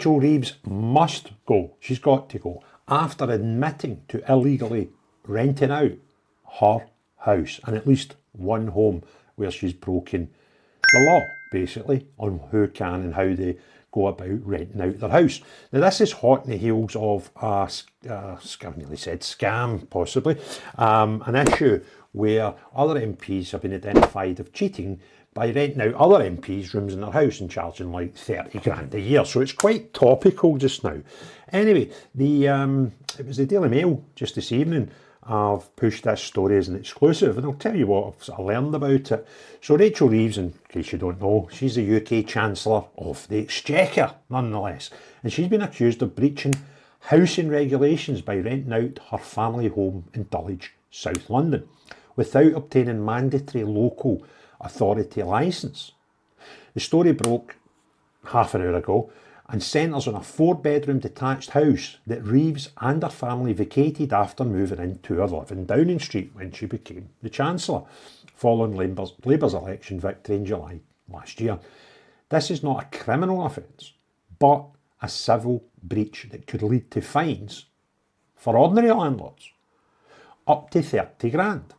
Rachel Reeves must go. She's got to go after admitting to illegally renting out her house and at least one home where she's broken the law, basically, on who can and how they go about renting out their house. Now, this is hot in the heels of a scam, possibly, an issue where other MPs have been identified of cheating by renting out other MPs' rooms in their house and charging like 30 grand a year. So it's quite topical just now. Anyway, it was the Daily Mail just this evening. I've pushed this story as an exclusive, and I'll tell you what I've sort of learned about it. So Rachel Reeves, in case you don't know, she's the UK Chancellor of the Exchequer, nonetheless. And she's been accused of breaching housing regulations by renting out her family home in Dulwich, South London, without obtaining mandatory local authority licence. The story broke half an hour ago and centres on a 4-bedroom detached house that Reeves and her family vacated after moving into her live in Downing Street when she became the Chancellor, following Labour's election victory in July last year. This is not a criminal offence, but a civil breach that could lead to fines for ordinary landlords, up to 30 grand.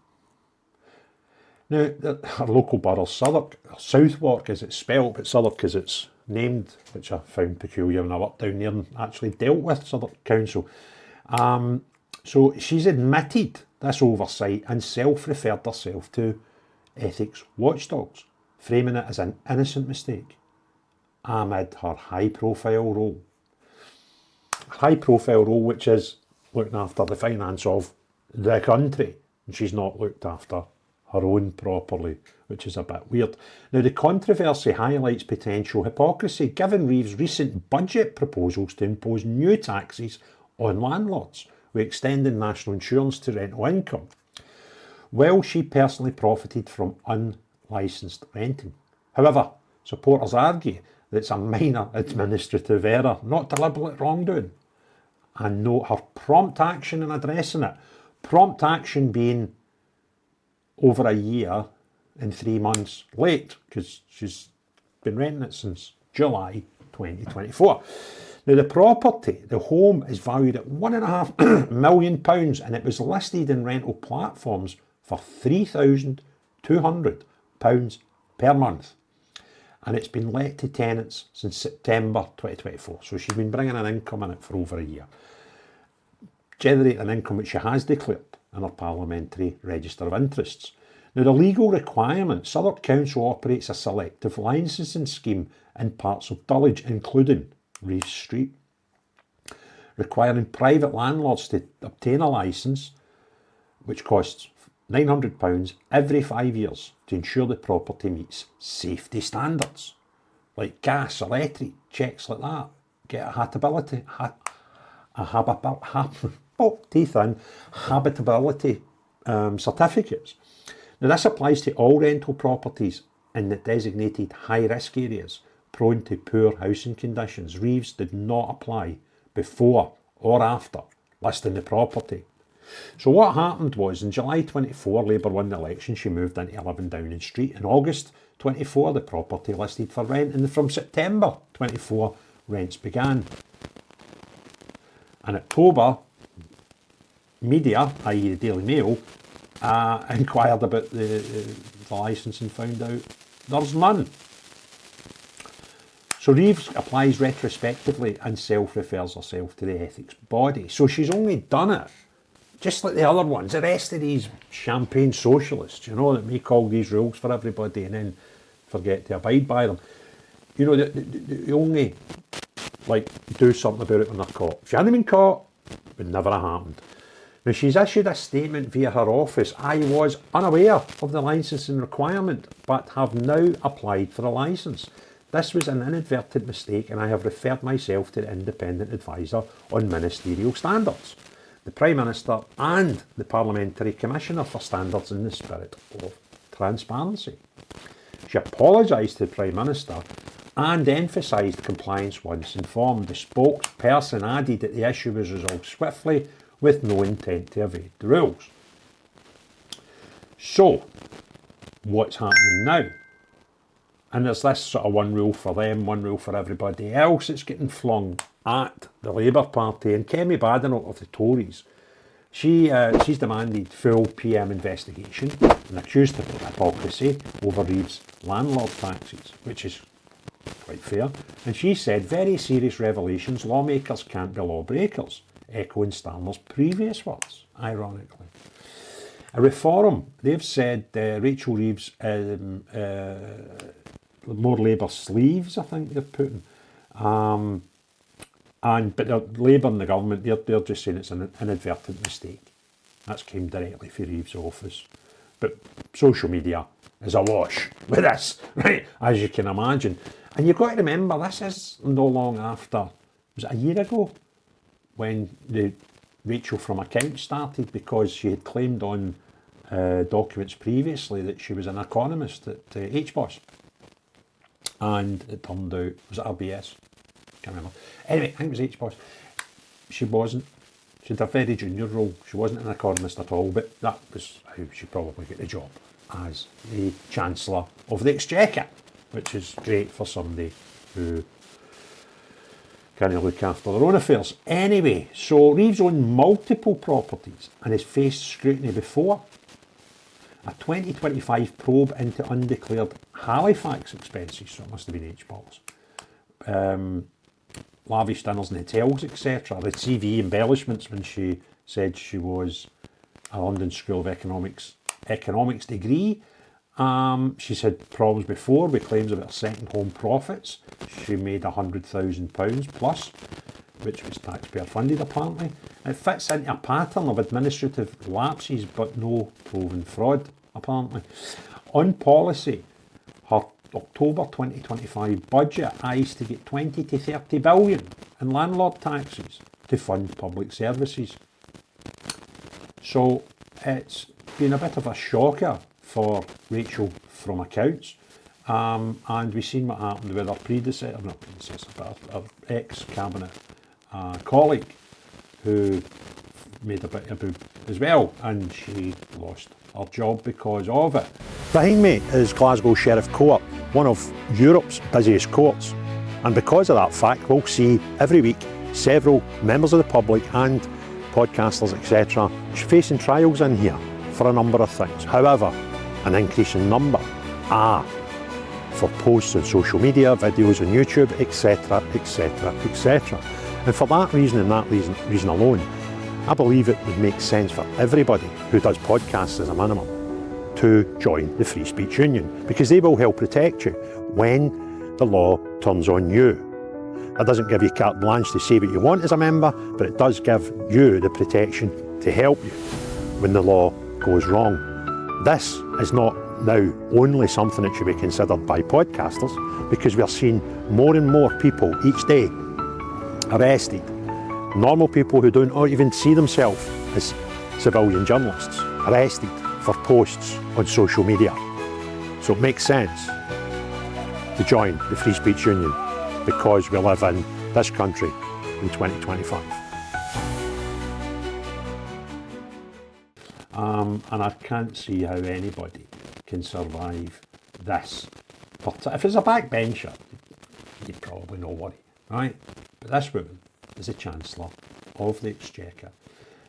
Now, our local borough, Southwark, or Southwark as it's spelled, but Southwark as it's named, which I found peculiar when I worked down there and actually dealt with Southwark Council. So she's admitted this oversight and self-referred herself to ethics watchdogs, framing it as an innocent mistake amid her high-profile role. High-profile role which is looking after the finance of the country, and she's not looked after her own properly, which is a bit weird. Now, the controversy highlights potential hypocrisy given Reeves' recent budget proposals to impose new taxes on landlords with extending national insurance to rental income, while she personally profited from unlicensed renting. However, supporters argue that it's a minor administrative error, not deliberate wrongdoing, and note her prompt action in addressing it. Prompt action being over a year and 3 months late, because she's been renting it since July 2024. Now, the property, the home, is valued at £1.5 million, and it was listed in rental platforms for £3,200 per month. And it's been let to tenants since September 2024. So she's been bringing an income in it for over a year, generating an income which she has declared in her parliamentary register of interests. Now, the legal requirement: Southwark Council operates a selective licensing scheme in parts of Dulwich, including Reeves Street, requiring private landlords to obtain a licence, which costs £900 every 5 years to ensure the property meets safety standards, like gas, electric, checks like that. Get a habitability certificates. Now, this applies to all rental properties in the designated high-risk areas prone to poor housing conditions. Reeves did not apply before or after listing the property. So what happened was, in July 24, Labour won the election. She moved into 11 Downing Street. In August 24, the property listed for rent, and from September 24, rents began. In October, media, i.e. the Daily Mail, inquired about the licence and found out there's none. So Reeves applies retrospectively and self-refers herself to the ethics body. So she's only done it, just like the other ones. The rest of these champagne socialists, you know, that make all these rules for everybody and then forget to abide by them. You know, they only do something about it when they're caught. If you hadn't been caught, it would never have happened. Now, she's issued a statement via her office. I was unaware of the licensing requirement, but have now applied for a licence. This was an inadvertent mistake, and I have referred myself to the independent advisor on ministerial standards, the Prime Minister and the Parliamentary Commissioner for Standards, in the spirit of transparency. She apologised to the Prime Minister and emphasised compliance once informed. The spokesperson added that the issue was resolved swiftly with no intent to evade the rules. So, what's happening now? And there's this sort of one rule for them, one rule for everybody else. It's getting flung at the Labour Party. And Kemi Badenoch of the Tories, she's demanded full PM investigation and accused of hypocrisy over Reeves' landlord taxes, which is quite fair. And she said, very serious revelations, lawmakers can't be lawbreakers, echoing Starmer's previous words, ironically. A reform, they've said Rachel Reeves, more Labour sleeves, I think they're putting. But Labour and the government, they're just saying it's an inadvertent mistake. That's came directly from Reeves' office. But social media is awash with this, right? As you can imagine. And you've got to remember, this is no long after, was it a year ago, when the Rachael from accounts started, because she had claimed on documents previously that she was an economist at HBOS. And it turned out, was it RBS? Can't remember. Anyway, I think it was HBOS. She wasn't. She had a very junior role. She wasn't an economist at all, but that was how she probably got the job as the Chancellor of the Exchequer, which is great for somebody who can look after their own affairs. Anyway, so Reeves owned multiple properties and has faced scrutiny before. A 2025 probe into undeclared Halifax expenses, so it must have been HBOS, lavish dinners and hotels, etc. The CV embellishments when she said she was a London School of Economics degree. She's had problems before with claims about her second home profits. She made £100,000 plus, which was taxpayer funded apparently. It fits into a pattern of administrative lapses but no proven fraud apparently. On policy, her October 2025 budget eyes to get 20 to 30 billion in landlord taxes to fund public services. So it's been a bit of a shocker for Rachel from accounts. And we've seen what happened with her but her ex-cabinet colleague who made a bit of a boo as well, and she lost her job because of it. Behind me is Glasgow Sheriff Court, one of Europe's busiest courts. And because of that fact, we'll see every week several members of the public and podcasters, etc., facing trials in here for a number of things. However, an increasing number are for posts on social media, videos on YouTube, etc., etc., etc. And for that reason and that reason alone, I believe it would make sense for everybody who does podcasts as a minimum to join the Free Speech Union, because they will help protect you when the law turns on you. That doesn't give you carte blanche to say what you want as a member, but it does give you the protection to help you when the law goes wrong. This is not now only something that should be considered by podcasters, because we are seeing more and more people each day arrested. Normal people who don't even see themselves as civilian journalists, arrested for posts on social media. So it makes sense to join the Free Speech Union, because we live in this country in 2025. And I can't see how anybody can survive this. But if it's a backbencher, you'd probably not worry, right? But this woman is the Chancellor of the Exchequer.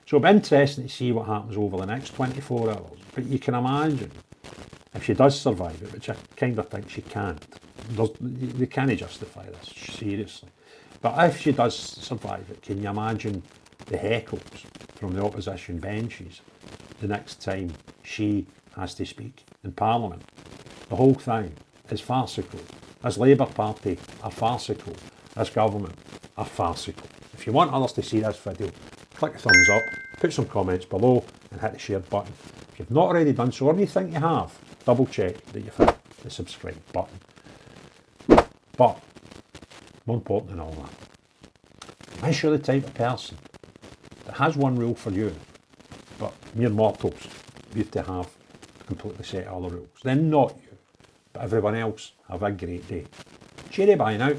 So it'll be interesting to see what happens over the next 24 hours. But you can imagine, if she does survive it, which I kind of think she can't, they can't justify this, seriously. But if she does survive it, can you imagine the heckles from the opposition benches the next time she has to speak in Parliament? The whole thing is farcical. This Labour Party are farcical. This government are farcical. If you want others to see this video, click a thumbs up, put some comments below and hit the share button. If you've not already done so, or you think you have, double check that you've hit the subscribe button. But more important than all that, unless you're the type of person that has one rule for you, but mere mortals, you have to have a completely set of other rules. Then not you, but everyone else. Have a great day. Cheery bye now.